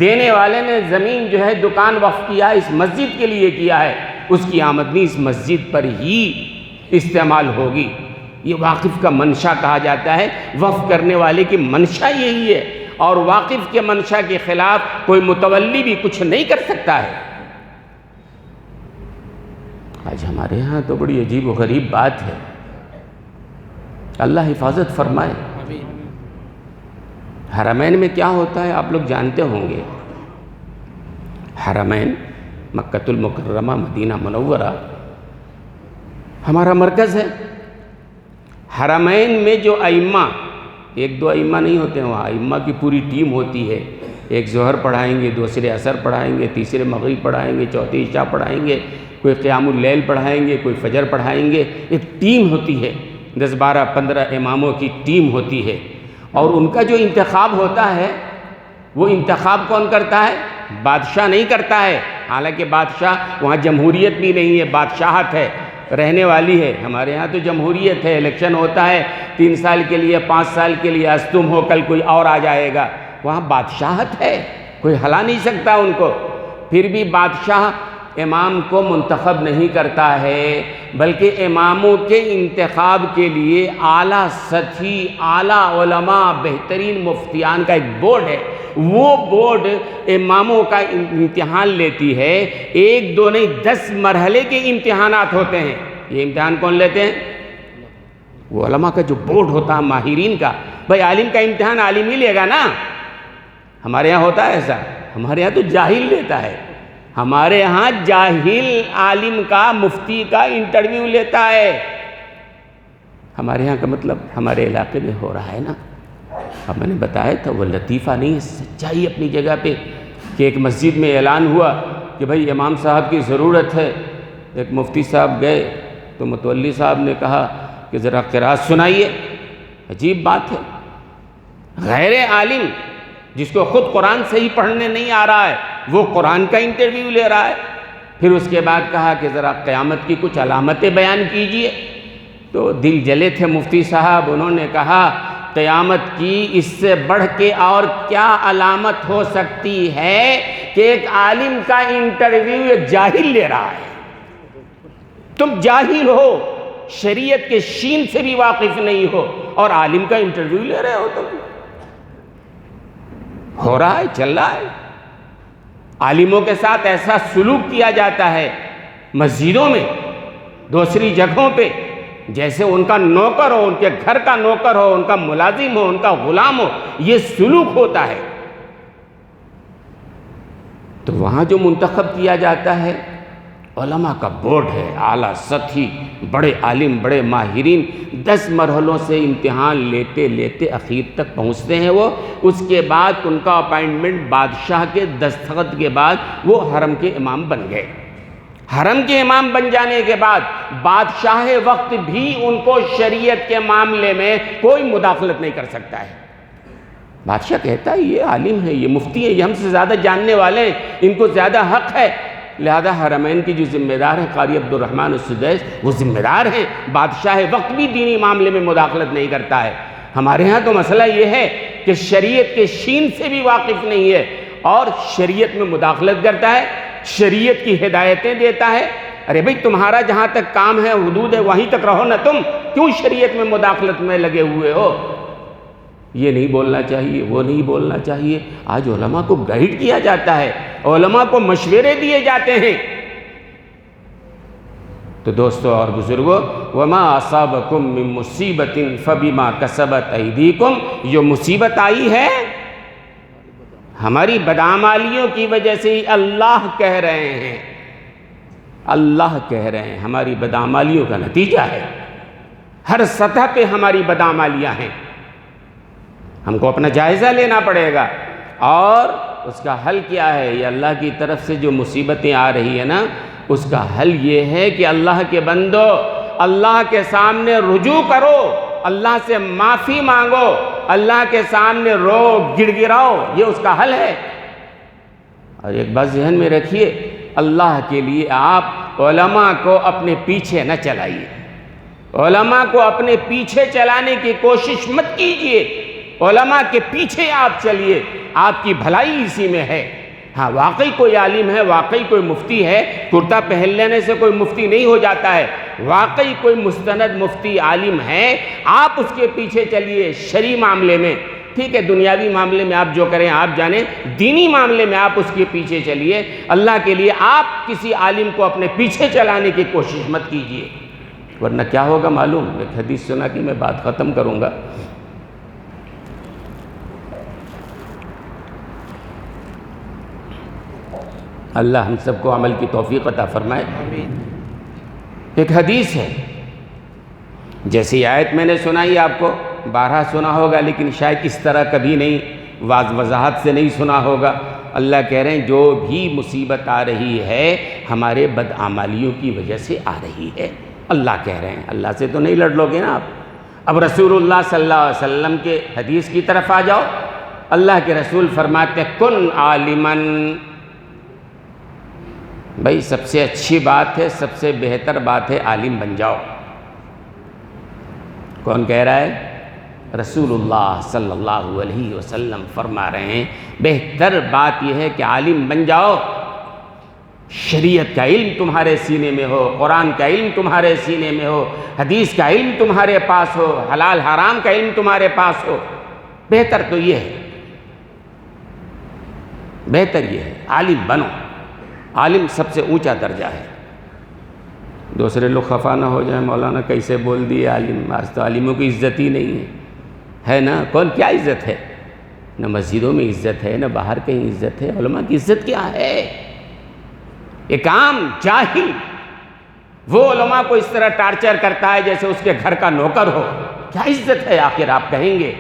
دینے والے نے زمین جو ہے دکان وقف کیا اس مسجد کے لیے کیا ہے، اس کی آمدنی اس مسجد پر ہی استعمال ہوگی۔ یہ واقف کا منشا کہا جاتا ہے، وقف کرنے والے کی منشا یہی ہے، اور واقف کے منشا کے خلاف کوئی متولی بھی کچھ نہیں کر سکتا ہے۔ آج ہمارے ہاں تو بڑی عجیب و غریب بات ہے، اللہ حفاظت فرمائے۔ حرمین میں کیا ہوتا ہے آپ لوگ جانتے ہوں گے، حرمین مکۃ المکرمہ مدینہ منورہ ہمارا مرکز ہے۔ حرمین میں جو ائمہ، ایک دو ائمہ نہیں ہوتے ہیں وہاں، ائمہ کی پوری ٹیم ہوتی ہے، ایک ظہر پڑھائیں گے، دوسرے عصر پڑھائیں گے، تیسرے مغرب پڑھائیں گے، چوتھے عشاء پڑھائیں گے، کوئی قیام اللیل پڑھائیں گے، کوئی فجر پڑھائیں گے، ایک ٹیم ہوتی ہے۔ 10 12 15 اماموں کی ٹیم ہوتی ہے، اور ان کا جو انتخاب ہوتا ہے وہ انتخاب کون کرتا ہے؟ بادشاہ نہیں کرتا ہے، حالانکہ بادشاہ وہاں جمہوریت بھی نہیں ہے، بادشاہت ہے، رہنے والی ہے۔ ہمارے ہاں تو جمہوریت ہے، الیکشن ہوتا ہے 3 سال کے لیے، 5 سال کے لیے، آج تم ہو کل کوئی اور آ جائے گا۔ وہاں بادشاہت ہے، کوئی ہلا نہیں سکتا ان کو۔ پھر بھی بادشاہ امام کو منتخب نہیں کرتا ہے، بلکہ اماموں کے انتخاب کے لیے اعلیٰ سطحی، اعلیٰ علماء، بہترین مفتیان کا ایک بورڈ ہے۔ وہ بورڈ اماموں کا امتحان لیتی ہے، 1 2 نہیں 10 مرحلے کے امتحانات ہوتے ہیں۔ یہ امتحان کون لیتے ہیں؟ وہ علماء کا جو بورڈ ہوتا ہے ماہرین کا۔ بھائی عالم کا امتحان عالم ہی لے گا نا، ہمارے یہاں ہوتا ہے ایسا؟ ہمارے یہاں تو جاہل لیتا ہے، ہمارے یہاں جاہل عالم کا، مفتی کا انٹرویو لیتا ہے۔ ہمارے یہاں کا مطلب ہمارے علاقے میں ہو رہا ہے نا۔ اب میں نے بتایا تھا، وہ لطیفہ نہیں ہے، سچائی اپنی جگہ پہ، کہ ایک مسجد میں اعلان ہوا کہ بھائی امام صاحب کی ضرورت ہے۔ ایک مفتی صاحب گئے تو متولی صاحب نے کہا کہ ذرا قرات سنائیے۔ عجیب بات ہے، غیر عالم جس کو خود قرآن صحیح پڑھنے نہیں آ رہا ہے، وہ قرآن کا انٹرویو لے رہا ہے۔ پھر اس کے بعد کہا کہ ذرا قیامت کی کچھ علامتیں بیان کیجئے۔ تو دل جلے تھے مفتی صاحب، انہوں نے کہا قیامت کی اس سے بڑھ کے اور کیا علامت ہو سکتی ہے کہ ایک عالم کا انٹرویو ایک جاہل لے رہا ہے۔ تم جاہل ہو، شریعت کے شین سے بھی واقف نہیں ہو، اور عالم کا انٹرویو لے رہے ہو۔ تم ہو رہا ہے، چل رہا ہے۔ عالموں کے ساتھ ایسا سلوک کیا جاتا ہے مسجدوں میں، دوسری جگہوں پہ، جیسے ان کا نوکر ہو، ان کے گھر کا نوکر ہو، ان کا ملازم ہو، ان کا غلام ہو، یہ سلوک ہوتا ہے۔ تو وہاں جو منتخب کیا جاتا ہے علماء کا بورڈ ہے، اعلیٰ سطحی، بڑے عالم، بڑے ماہرین، 10 مرحلوں سے امتحان لیتے لیتے اخیر تک پہنچتے ہیں وہ۔ اس کے بعد ان کا اپائنٹمنٹ بادشاہ کے دستخط کے بعد وہ حرم کے امام بن گئے۔ حرم کے امام بن جانے کے بعد بادشاہ وقت بھی ان کو شریعت کے معاملے میں کوئی مداخلت نہیں کر سکتا ہے۔ بادشاہ کہتا ہے یہ عالم ہے، یہ مفتی ہے، یہ ہم سے زیادہ جاننے والے ہیں، ان کو زیادہ حق ہے، لہذا حرمین کی جو ذمہ دار ہیں قاری عبد الرحمن السدیس، وہ ذمہ دار ہیں۔ بادشاہ وقت بھی دینی معاملے میں مداخلت نہیں کرتا ہے۔ ہمارے ہاں تو مسئلہ یہ ہے کہ شریعت کے شین سے بھی واقف نہیں ہے، اور شریعت میں مداخلت کرتا ہے، شریعت کی ہدایتیں دیتا ہے۔ ارے بھئی تمہارا جہاں تک کام ہے، حدود ہے، وہیں تک رہو نا، تم کیوں شریعت میں مداخلت میں لگے ہوئے ہو؟ یہ نہیں بولنا چاہیے، وہ نہیں بولنا چاہیے۔ آج علماء کو گائیڈ کیا جاتا ہے، علماء کو مشورے دیے جاتے ہیں۔ تو دوستو اور بزرگوں، وَمَا أَصَابَكُم مِّن مُّصِيبَةٍ فَبِمَا كَسَبَتْ أَيْدِيكُمْ، یہ مصیبت آئی ہے ہماری بدعمالیوں کی وجہ سے ہی۔ اللہ کہہ رہے ہیں، اللہ کہہ رہے ہیں، ہماری بدعمالیوں کا نتیجہ ہے۔ ہر سطح پہ ہماری بدعمالیاں ہیں، ہم کو اپنا جائزہ لینا پڑے گا۔ اور اس کا حل کیا ہے؟ یہ اللہ کی طرف سے جو مصیبتیں آ رہی ہیں نا، اس کا حل یہ ہے کہ اللہ کے بندو، اللہ کے سامنے رجوع کرو، اللہ سے معافی مانگو، اللہ کے سامنے رو، گڑ گڑاؤ، یہ اس کا حل ہے۔ اور ایک بات ذہن میں رکھیے، اللہ کے لیے آپ علماء کو اپنے پیچھے نہ چلائیے، علماء کو اپنے پیچھے چلانے کی کوشش مت کیجیے، علماء کے پیچھے آپ چلیے، آپ کی بھلائی اسی میں ہے۔ ہاں واقعی کوئی عالم ہے، واقعی کوئی مفتی ہے، کرتا پہن لینے سے کوئی مفتی نہیں ہو جاتا ہے، واقعی کوئی مستند مفتی عالم ہے، آپ اس کے پیچھے چلیے شرعی معاملے میں، ٹھیک ہے، دنیاوی معاملے میں آپ جو کریں آپ جانیں، دینی معاملے میں آپ اس کے پیچھے چلیے۔ اللہ کے لیے آپ کسی عالم کو اپنے پیچھے چلانے کی کوشش مت کیجیے، ورنہ کیا ہوگا معلوم؟ ایک حدیث سنا کہ میں بات ختم کروں گا۔ اللہ ہم سب کو عمل کی توفیق عطا فرمائے۔ ایک حدیث ہے، جیسی آیت میں نے سنائی آپ کو، بارہا سنا ہوگا، لیکن شاید اس طرح کبھی نہیں وضاحت سے نہیں سنا ہوگا۔ اللہ کہہ رہے ہیں جو بھی مصیبت آ رہی ہے ہمارے بدعمالیوں کی وجہ سے آ رہی ہے۔ اللہ کہہ رہے ہیں، اللہ سے تو نہیں لڑ لو گے نا آپ۔ اب رسول اللہ صلی اللہ علیہ وسلم کے حدیث کی طرف آ جاؤ، اللہ کے رسول فرماتے ہیں کن عالمن، بھائی سب سے اچھی بات ہے، سب سے بہتر بات ہے عالم بن جاؤ۔ کون کہہ رہا ہے؟ رسول اللہ صلی اللہ علیہ وسلم فرما رہے ہیں بہتر بات یہ ہے کہ عالم بن جاؤ، شریعت کا علم تمہارے سینے میں ہو، قرآن کا علم تمہارے سینے میں ہو، حدیث کا علم تمہارے پاس ہو، حلال حرام کا علم تمہارے پاس ہو۔ بہتر تو یہ ہے، بہتر یہ ہے عالم بنو۔ عالم سب سے اونچا درجہ ہے۔ دوسرے لوگ خفا نہ ہو جائیں، مولانا کیسے بول دیے عالم، آج تو عالموں کی عزت ہی نہیں ہے نا؟ کون کیا عزت ہے؟ نہ مسجدوں میں عزت ہے، نہ باہر کہیں عزت ہے۔ علماء کی عزت کیا ہے؟ ایک عام جاہل وہ علماء کو اس طرح ٹارچر کرتا ہے جیسے اس کے گھر کا نوکر ہو، کیا عزت ہے آخر آپ کہیں گے؟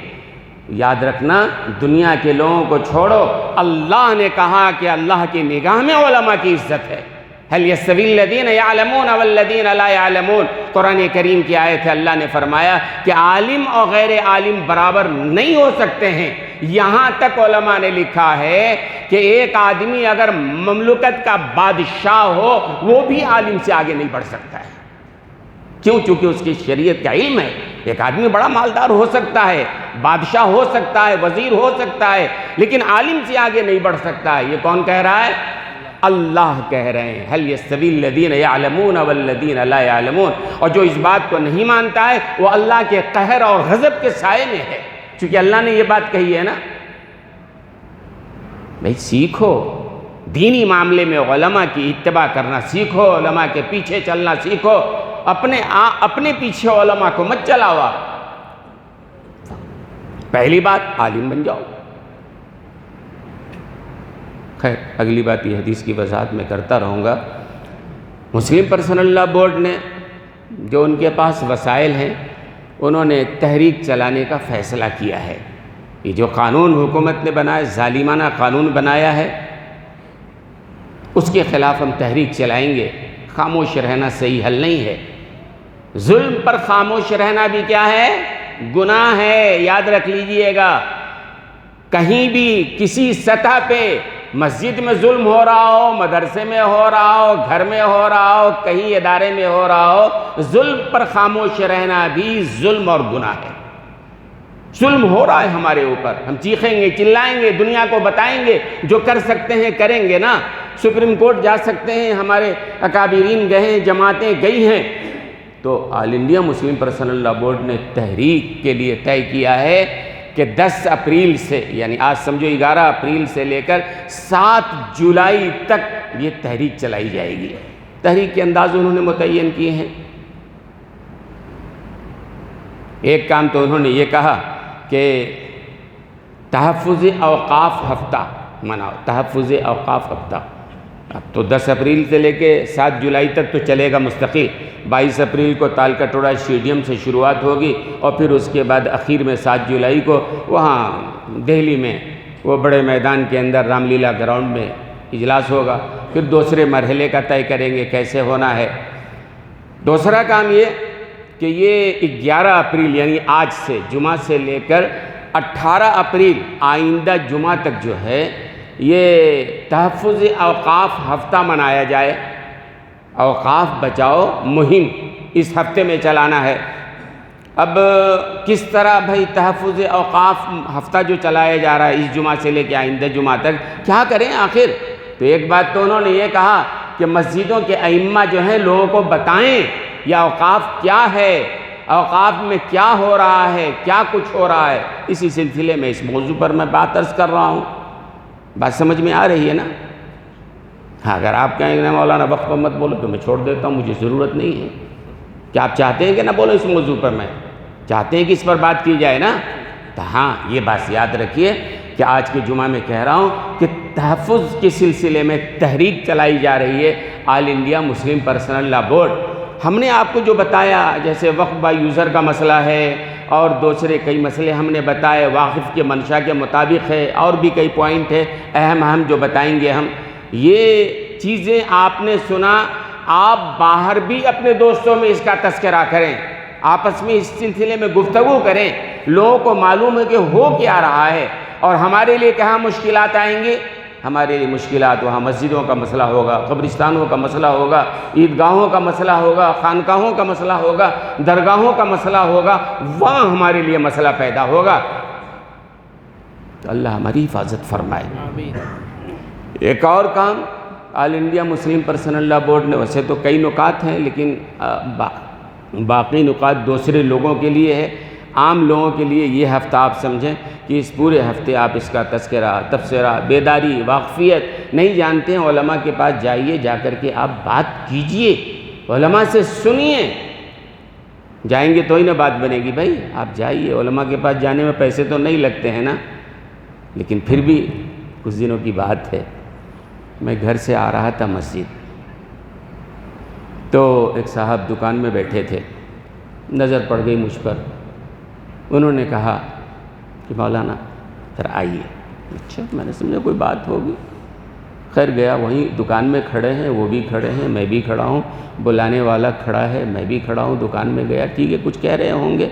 یاد رکھنا، دنیا کے لوگوں کو چھوڑو، اللہ نے کہا کہ اللہ کی نگاہ میں علماء کی عزت ہے۔ هل يستوي الذين يعلمون والذين لا يعلمون، قرآن کریم کی آیت ہے، اللہ نے فرمایا کہ عالم اور غیر عالم برابر نہیں ہو سکتے ہیں۔ یہاں تک علماء نے لکھا ہے کہ ایک آدمی اگر مملکت کا بادشاہ ہو وہ بھی عالم سے آگے نہیں بڑھ سکتا ہے۔ کیوں؟ چونکہ اس کی شریعت کا علم ہے۔ ایک آدمی بڑا مالدار ہو سکتا ہے، بادشاہ ہو سکتا ہے، وزیر ہو سکتا ہے، لیکن عالم سے آگے نہیں بڑھ سکتا ہے۔ یہ کون کہہ رہا ہے؟ اللہ کہہ رہے ہیں هل يستوي الذين يعلمون والذين لا يعلمون۔ اور جو اس بات کو نہیں مانتا ہے وہ اللہ کے قہر اور غضب کے سائے میں ہے، چونکہ اللہ نے یہ بات کہی ہے نا۔ بھئی سیکھو، دینی معاملے میں علماء کی اتباع کرنا سیکھو، علماء کے پیچھے چلنا سیکھو، اپنے پیچھے علماء کو مت چلاؤ۔ پہلی بات عالم بن جاؤ۔ خیر اگلی بات یہ حدیث کی وضاحت میں کرتا رہوں گا۔ مسلم پرسنل لاء بورڈ نے جو ان کے پاس وسائل ہیں انہوں نے تحریک چلانے کا فیصلہ کیا ہے۔ یہ جو قانون حکومت نے بنایا، ظالمانہ قانون بنایا ہے، اس کے خلاف ہم تحریک چلائیں گے۔ خاموش رہنا صحیح حل نہیں ہے۔ ظلم پر خاموش رہنا بھی کیا ہے؟ گناہ ہے، یاد رکھ لیجئے گا۔ کہیں بھی کسی سطح پہ مسجد میں ظلم ہو رہا ہو، مدرسے میں ہو رہا ہو، گھر میں ہو رہا ہو، کہیں ادارے میں ہو رہا ہو، ظلم پر خاموش رہنا بھی ظلم اور گناہ ہے۔ ظلم ہو رہا ہے ہمارے اوپر، ہم چیخیں گے، چلائیں گے، دنیا کو بتائیں گے، جو کر سکتے ہیں کریں گے نا۔ سپریم کورٹ جا سکتے ہیں، ہمارے اکابرین گئے ہیں، جماعتیں گئی ہیں۔ تو All India Muslim Personal Law Board نے تحریک کے لیے طے کیا ہے کہ 10 اپریل سے، یعنی آج سمجھو 11 اپریل سے لے کر 7 جولائی تک یہ تحریک چلائی جائے گی۔ تحریک کے انداز انہوں نے متعین کیے ہیں۔ ایک کام تو انہوں نے یہ کہا کہ تحفظ اوقاف ہفتہ مناؤ، تحفظ اوقاف ہفتہ۔ اب تو 10 اپریل سے لے کے 7 جولائی تک تو چلے گا مستقل۔ 22 اپریل کو تالکٹورا اسٹیڈیم سے شروعات ہوگی اور پھر اس کے بعد اخیر میں 7 جولائی کو وہاں دہلی میں وہ بڑے میدان کے اندر رام لیلا گراؤنڈ میں اجلاس ہوگا۔ پھر دوسرے مرحلے کا طے کریں گے کیسے ہونا ہے۔ دوسرا کام یہ کہ یہ 11 اپریل یعنی آج سے جمعہ سے لے کر 18 اپریل آئندہ جمعہ تک جو ہے یہ تحفظ اوقاف ہفتہ منایا جائے۔ اوقاف بچاؤ مہم اس ہفتے میں چلانا ہے۔ اب کس طرح بھائی تحفظ اوقاف ہفتہ جو چلایا جا رہا ہے اس جمعہ سے لے کے آئندہ جمعہ تک کیا کریں آخر؟ تو ایک بات تو انہوں نے یہ کہا کہ مسجدوں کے ائمہ جو ہیں لوگوں کو بتائیں یہ اوقاف کیا ہے، اوقاف میں کیا ہو رہا ہے، کیا کچھ ہو رہا ہے۔ اسی سلسلے میں اس موضوع پر میں بات عرض کر رہا ہوں۔ بات سمجھ میں آ رہی ہے نا؟ ہاں اگر آپ کہیں کہ مولانا وقت پر مت بولو تو میں چھوڑ دیتا ہوں، مجھے ضرورت نہیں ہے۔ کیا آپ چاہتے ہیں کہ نہ بولو اس موضوع پر؟ میں چاہتے ہیں کہ اس پر بات کی جائے نا؟ تو ہاں یہ بات یاد رکھیے کہ آج کے جمعہ میں کہہ رہا ہوں کہ تحفظ کے سلسلے میں تحریک چلائی جا رہی ہے All India Muslim Personal Law Board. ہم نے آپ کو جو بتایا جیسے وقف با یوزر کا مسئلہ ہے اور دوسرے کئی مسئلے ہم نے بتائے، واقف کے منشا کے مطابق ہے، اور بھی کئی پوائنٹ ہے اہم جو بتائیں گے ہم۔ یہ چیزیں آپ نے سنا، آپ باہر بھی اپنے دوستوں میں اس کا تذکرہ کریں آپس میں اس سلسلے میں گفتگو کریں، لوگوں کو معلوم ہے کہ ہو کیا رہا ہے، اور ہمارے لیے کہاں مشکلات آئیں گے؟ ہمارے لیے مشکلات وہاں مسجدوں کا مسئلہ ہوگا، قبرستانوں کا مسئلہ ہوگا، عیدگاہوں کا مسئلہ ہوگا، خانقاہوں کا مسئلہ ہوگا، درگاہوں کا مسئلہ ہوگا، وہاں ہمارے لیے مسئلہ پیدا ہوگا۔ تو اللہ ہماری حفاظت فرمائے۔ آمین۔ ایک اور کام All India Muslim Personal Law Board نے، ویسے تو کئی نکات ہیں لیکن باقی نکات دوسرے لوگوں کے لیے ہے، عام لوگوں کے لیے یہ ہفتہ آپ سمجھیں کہ اس پورے ہفتے آپ اس کا تذکرہ، تبصرہ، بیداری، واقفیت نہیں جانتے ہیں، علماء کے پاس جائیے، جا کر کے آپ بات کیجئے، علماء سے سنیے۔ جائیں گے تو ہی نہ بات بنے گی بھائی، آپ جائیے، علماء کے پاس جانے میں پیسے تو نہیں لگتے ہیں نا، لیکن پھر بھی کچھ دنوں کی بات ہے، میں گھر سے آ رہا تھا مسجد، تو ایک صاحب دکان میں بیٹھے تھے، نظر پڑ گئی مجھ پر، انہوں نے کہا کہ مولانا ذرا آئیے۔ اچھا، میں نے سمجھا کوئی بات ہوگی، خیر گیا، وہیں دکان میں کھڑے ہیں، وہ بھی کھڑے ہیں، میں بھی کھڑا ہوں، بلانے والا کھڑا ہے، میں بھی کھڑا ہوں، دکان میں گیا، ٹھیک ہے کچھ کہہ رہے ہوں گے،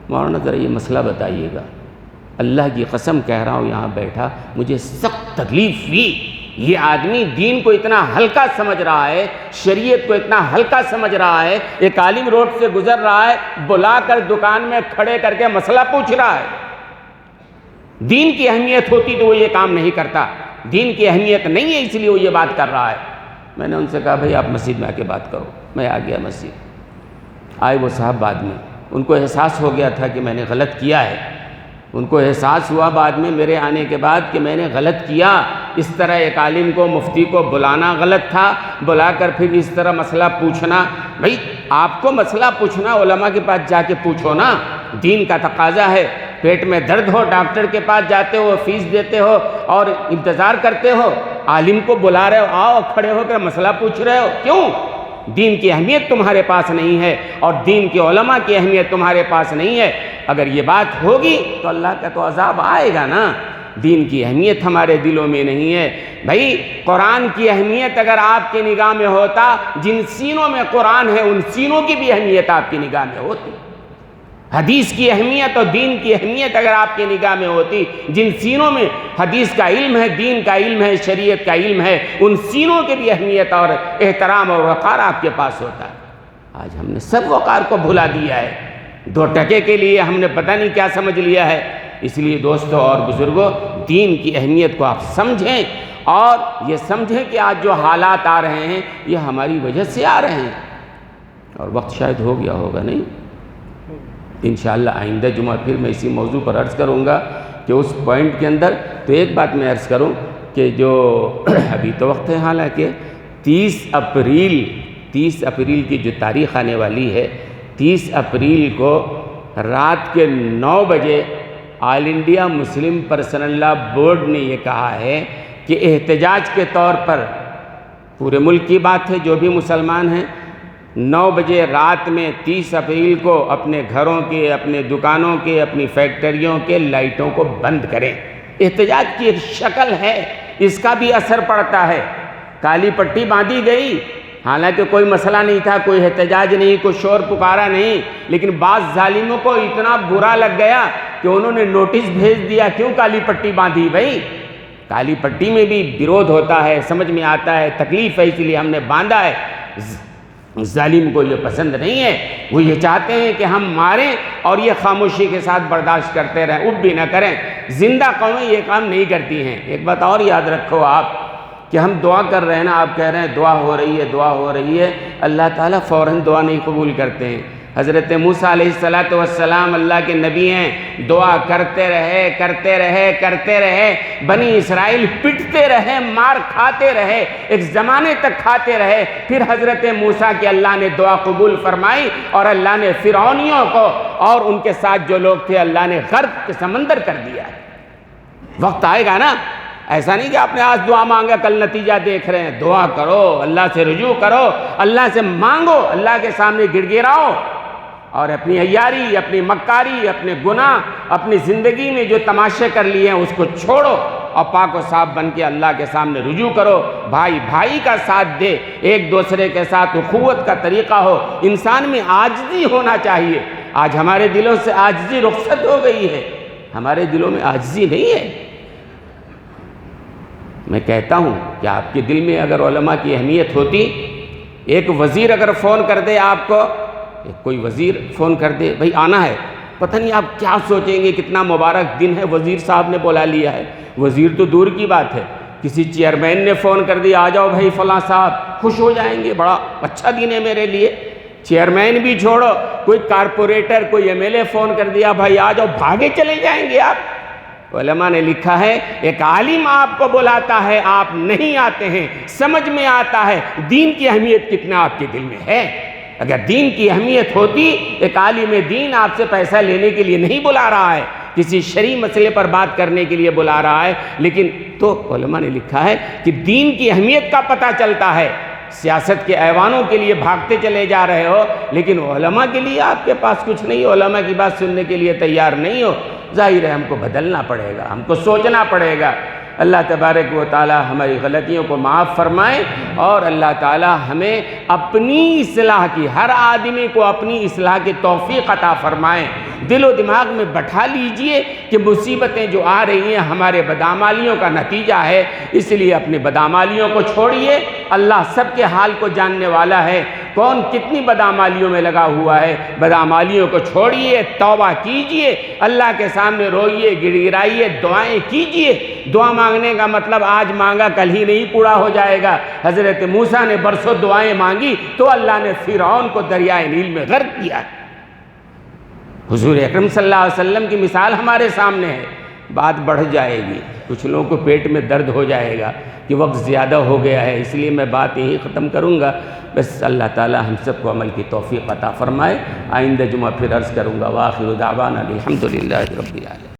مولانا ذرا یہ مسئلہ بتائیے گا۔ اللہ کی قسم کہہ رہا ہوں، یہاں بیٹھا مجھے سخت تکلیف ہوئی، یہ آدمی دین کو اتنا ہلکا سمجھ رہا ہے، شریعت کو اتنا ہلکا سمجھ رہا ہے، ایک عالم روڈ سے گزر رہا ہے، بلا کر دکان میں کھڑے کر کے مسئلہ پوچھ رہا ہے۔ دین کی اہمیت ہوتی تو وہ یہ کام نہیں کرتا، دین کی اہمیت نہیں ہے اس لیے وہ یہ بات کر رہا ہے۔ میں نے ان سے کہا بھائی آپ مسجد میں آ کے بات کرو، میں آ گیا مسجد، آئے وہ صاحب بعد میں، ان کو احساس ہو گیا تھا کہ میں نے غلط کیا ہے، ان کو احساس ہوا بعد میں میرے آنے کے بعد کہ میں نے غلط کیا، اس طرح ایک عالم کو، مفتی کو بلانا غلط تھا، بلا کر پھر اس طرح مسئلہ پوچھنا۔ بھائی آپ کو مسئلہ پوچھنا علماء کے پاس جا کے پوچھو نا، دین کا تقاضا ہے، پیٹ میں درد ہو ڈاکٹر کے پاس جاتے ہو، فیس دیتے ہو اور انتظار کرتے ہو، عالم کو بلا رہے ہو، آؤ کھڑے ہو کر مسئلہ پوچھ رہے ہو، کیوں؟ دین کی اہمیت تمہارے پاس نہیں ہے اور دین کے علماء کی اہمیت تمہارے پاس نہیں ہے۔ اگر یہ بات ہوگی تو اللہ کا تو عذاب آئے گا نا، دین کی اہمیت ہمارے دلوں میں نہیں ہے۔ بھائی قرآن کی اہمیت اگر آپ کی نگاہ میں ہوتا، جن سینوں میں قرآن ہے ان سینوں کی بھی اہمیت آپ کی نگاہ میں ہوتی، حدیث کی اہمیت اور دین کی اہمیت اگر آپ کی نگاہ میں ہوتی، جن سینوں میں حدیث کا علم ہے، دین کا علم ہے، شریعت کا علم ہے، ان سینوں کی بھی اہمیت اور احترام اور وقار آپ کے پاس ہوتا ہے۔ آج ہم نے سب وقار کو بھلا دیا ہے، 2 ٹکے کے لیے ہم نے پتہ نہیں کیا سمجھ لیا ہے۔ اس لیے دوستو اور بزرگوں، دین کی اہمیت کو آپ سمجھیں اور یہ سمجھیں کہ آج جو حالات آ رہے ہیں یہ ہماری وجہ سے آ رہے ہیں، اور وقت شاید ہو گیا ہوگا نہیں، انشاءاللہ آئندہ جمعہ پھر میں اسی موضوع پر عرض کروں گا کہ اس پوائنٹ کے اندر تو ایک بات میں عرض کروں کہ جو ابھی تو وقت ہے، حالانکہ 30 اپریل کی جو تاریخ آنے والی ہے، 30 اپریل کو رات کے 9 بجے All India Muslim Personal Law Board نے یہ کہا ہے کہ احتجاج کے طور پر، پورے ملک کی بات ہے، جو بھی مسلمان ہیں 9 بجے رات میں 30 اپریل کو اپنے گھروں کے، اپنے دکانوں کے، اپنی فیکٹریوں کے لائٹوں کو بند کریں۔ احتجاج کی ایک شکل ہے، اس کا بھی اثر پڑتا ہے۔ کالی پٹی باندھی گئی، حالانکہ کوئی مسئلہ نہیں تھا، کوئی احتجاج نہیں، کوئی شور پکارا نہیں، لیکن بعض ظالموں کو اتنا برا لگ گیا کہ انہوں نے نوٹس بھیج دیا، کیوں کالی پٹی باندھی بھائی؟ کالی پٹی میں بھی برود ہوتا ہے، سمجھ میں آتا ہے، تکلیف ہے، اس لیے ہم نے باندھا ہے۔ ظالم کو یہ پسند نہیں ہے، وہ یہ چاہتے ہیں کہ ہم ماریں اور یہ خاموشی کے ساتھ برداشت کرتے رہیں، اُب بھی نہ کریں۔ زندہ قومیں یہ کام نہیں کرتی ہیں۔ ایک بات اور یاد رکھو آپ کہ ہم دعا کر رہے ہیں نا، آپ کہہ رہے ہیں دعا ہو رہی ہے، دعا ہو رہی ہے، اللہ تعالیٰ فوراً دعا نہیں قبول کرتے ہیں۔ حضرت موسیٰ علیہ السلام اللہ کے نبی ہیں، دعا کرتے رہے کرتے رہے کرتے رہے، بنی اسرائیل پٹتے رہے، مار کھاتے رہے، ایک زمانے تک کھاتے رہے، پھر حضرت موسیٰ کی اللہ نے دعا قبول فرمائی اور اللہ نے فرعونیوں کو اور ان کے ساتھ جو لوگ تھے اللہ نے غرق کے سمندر کر دیا۔ وقت آئے گا نا، ایسا نہیں کہ آپ نے آج دعا مانگا کل نتیجہ دیکھ رہے ہیں۔ دعا کرو، اللہ سے رجوع کرو، اللہ سے مانگو، اللہ کے سامنے گڑ گڑاؤ اور اپنی عیاری، اپنی مکاری، اپنے گناہ، اپنی زندگی میں جو تماشے کر لیے ہیں اس کو چھوڑو۔ اور پاک و صاف بن کے اللہ کے سامنے رجوع کرو، بھائی بھائی کا ساتھ دے، ایک دوسرے کے ساتھ اخوت کا طریقہ ہو، انسان میں عاجزی ہونا چاہیے۔ آج ہمارے دلوں سے عاجزی رخصت ہو گئی ہے، ہمارے دلوں میں عاجزی نہیں ہے۔ میں کہتا ہوں کہ آپ کے دل میں اگر علماء کی اہمیت ہوتی، ایک وزیر اگر فون کر دے آپ کو، کوئی وزیر فون کر دے بھائی آنا ہے، پتہ نہیں آپ کیا سوچیں گے، کتنا مبارک دن ہے، وزیر صاحب نے بلا لیا ہے۔ وزیر تو دور کی بات ہے، کسی چیئرمین نے فون کر دیا آ جاؤ بھائی فلاں صاحب، خوش ہو جائیں گے، بڑا اچھا دن ہے میرے لیے۔ چیئرمین بھی چھوڑو، کوئی کارپوریٹر، کوئی ایم ایل اے فون کر دیا بھائی آ جاؤ، بھاگے چلے جائیں گے آپ۔ علماء نے لکھا ہے ایک عالم آپ کو بلاتا ہے، آپ نہیں آتے ہیں، سمجھ میں آتا ہے دین کی اہمیت کتنا آپ کے دل میں ہے۔ اگر دین کی اہمیت ہوتی، ایک عالم دین آپ سے پیسہ لینے کے لیے نہیں بلا رہا ہے، کسی شرعی مسئلے پر بات کرنے کے لیے بلا رہا ہے، لیکن تو علماء نے لکھا ہے کہ دین کی اہمیت کا پتہ چلتا ہے۔ سیاست کے ایوانوں کے لیے بھاگتے چلے جا رہے ہو، لیکن علماء کے لیے آپ کے پاس کچھ نہیں، علماء کی بات سننے کے لیے تیار نہیں ہو، ظاہر ہے ہم کو بدلنا پڑے گا، ہم کو سوچنا پڑے گا۔ اللہ تبارک و تعالی ہماری غلطیوں کو معاف فرمائے، اور اللہ تعالی ہمیں اپنی اصلاح کی، ہر آدمی کو اپنی اصلاح کی توفیق عطا فرمائے۔ دل و دماغ میں بٹھا لیجئے کہ مصیبتیں جو آ رہی ہیں ہمارے بدعمالیوں کا نتیجہ ہے، اس لیے اپنی بدعمالیوں کو چھوڑیے، اللہ سب کے حال کو جاننے والا ہے، کون کتنی بدعمالیوں میں لگا ہوا ہے، بدعمالیوں کو چھوڑیے، توبہ کیجئے، اللہ کے سامنے روئیے، گڑ گڑائیے، دعائیں کیجئے۔ دعا مانگنے کا مطلب آج مانگا کل ہی نہیں پورا ہو جائے گا۔ حضرت موسیٰ نے برسوں دعائیں مانگی تو اللہ نے فرعون کو دریائے نیل میں غرق کیا۔ حضور اکرم صلی اللہ علیہ وسلم کی مثال ہمارے سامنے ہے۔ بات بڑھ جائے گی، کچھ لوگوں کو پیٹ میں درد ہو جائے گا کہ وقت زیادہ ہو گیا ہے، اس لیے میں بات یہیں ختم کروں گا۔ بس اللہ تعالی ہم سب کو عمل کی توفیق عطا فرمائے۔ آئندہ جمعہ پھر عرض کروں گا۔ وآخر دعوانا الحمدللہ رب العالمین۔